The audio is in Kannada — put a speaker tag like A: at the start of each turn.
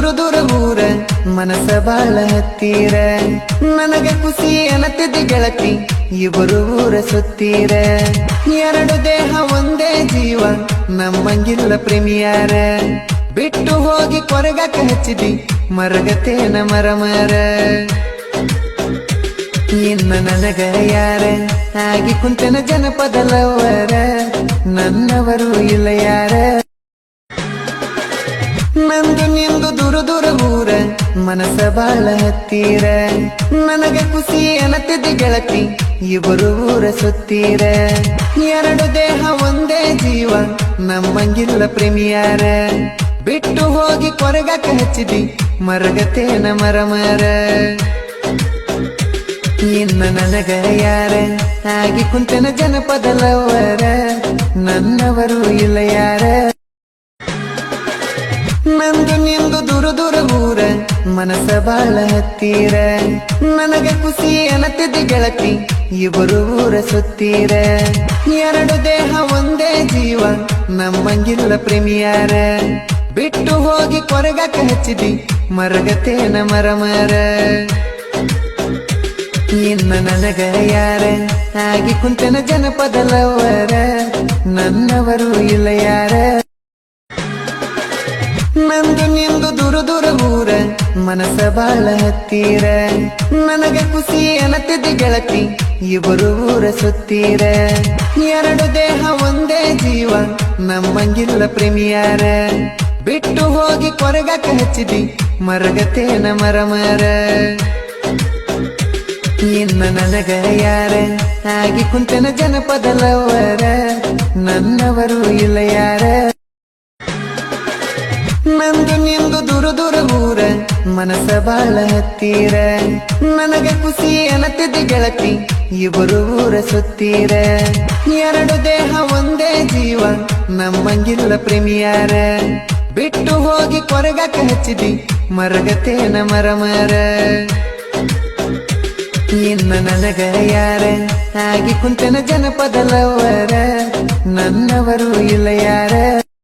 A: ದೂರ ಊರ ಮನಸ ಬಾಳ ಹತ್ತೀರ ನನಗೆ ಖುಷಿ ಅನ್ನತಿದ್ದ ಗೆಳತಿ ಇಬ್ಬರು ಊರ ಸುತ್ತೀರ ಎರಡು ದೇಹ ಒಂದೇ ಜೀವ ನಮ್ಮಂಗಿಲ್ಲ ಪ್ರೇಮಿಯಾರ ಬಿಟ್ಟು ಹೋಗಿ ಕೊರಗಾಕ ಹಚ್ಚಿದಿ ಮರಗತೇನ ಮರ ಇನ್ನ ನನಗ ಯಾರ ಆಗಿ ಕುಂತನ ಜನಪದಲವರ ನನ್ನವರು ಇಲ್ಲ ಯಾರ ನಂದು ನಿಂದು ದೂರ ಊರ ಮನಸ ಬಾಳ ಹತ್ತೀರ ನನಗೆ ಖುಷಿ ಅನ್ನತಿದ್ದ ಗೆಳತಿ ಇಬ್ಬರು ಊರ ಸುತ್ತೀರ ಎರಡು ದೇಹ ಒಂದೇ ಜೀವ ನಮ್ಮಂಗಿಲ್ಲ ಪ್ರೇಮಿಯಾರ ಬಿಟ್ಟು ಹೋಗಿ ಕೊರಗಾಕ ಹಚ್ಚಿದಿ ಮರಗತೇನ ಮರ ಇನ್ನ ನನಗ ಯಾರ ಆಗಿ ಕುಂತನ ಜನಪದಲವರ ನನ್ನವರು ಇಲ್ಲ ಯಾರ ನಂದು ನಿಂದು ದೂರ ಊರ ಮನಸ ಬಾಳ ಹತ್ತೀರ ನನಗೆ ಖುಷಿ ಅನ್ನತಿದ್ದ ಗೆಳತಿ ಇಬ್ಬರು ಊರ ಸುತ್ತೀರ ಎರಡು ದೇಹ ಒಂದೇ ಜೀವ ನಮ್ಮಂಗಿಲ್ಲ ಪ್ರೇಮಿಯಾರ ಬಿಟ್ಟು ಹೋಗಿ ಕೊರಗಾಕ ಹಚ್ಚಿದಿ ಮರಗತೇನ ಮರ ಇನ್ನ ನನಗ ಯಾರ ಆಗಿ ಕುಂತನ ಜನಪದಲವರ ನನ್ನವರು ಇಲ್ಲ ಯಾರ ನಂದು ನಿಂದು ದೂರ ಊರ ಮನಸ ಬಾಳ ಹತ್ತೀರ ನನಗೆ ಖುಷಿ ಅನ್ನತಿದ್ದ ಗೆಳತಿ ಇಬ್ಬರು ಊರ ಸುತ್ತೀರ ಎರಡು ದೇಹ ಒಂದೇ ಜೀವ ನಮ್ಮಂಗಿಲ್ಲ ಪ್ರೇಮಿಯಾರ ಬಿಟ್ಟು ಹೋಗಿ ಕೊರಗಾಕ ಹಚ್ಚಿದಿ ಮರಗತೇನ ಮರ ಇನ್ನ ನನಗ ಯಾರ ಆಗಿ ಕುಂತನ ಜನಪದಲವರ ನನ್ನವರು ಇಲ್ಲ ಯಾರ ನಂದು ನಿಂದು ದೂರ ಊರ ಮನಸ ಬಾಳ ಹತ್ತೀರ ನನಗೆ ಖುಷಿ ಅನ್ನತಿದ್ದ ಗೆಳತಿ ಇಬ್ಬರು ಊರ ಸುತ್ತೀರ ಎರಡು ದೇಹ ಒಂದೇ ಜೀವ ನಮ್ಮಂಗಿಲ್ಲ ಪ್ರೇಮಿಯಾರ ಬಿಟ್ಟು ಹೋಗಿ ಕೊರಗಾಕ ಹಚ್ಚಿದಿ ಮರಗತೇನ ಮರ ಇನ್ನ ನನಗ ಯಾರ ಆಗಿ ಕುಂತನ ಜನಪದಲವರ ನನ್ನವರು ಇಲ್ಲ ಯಾರ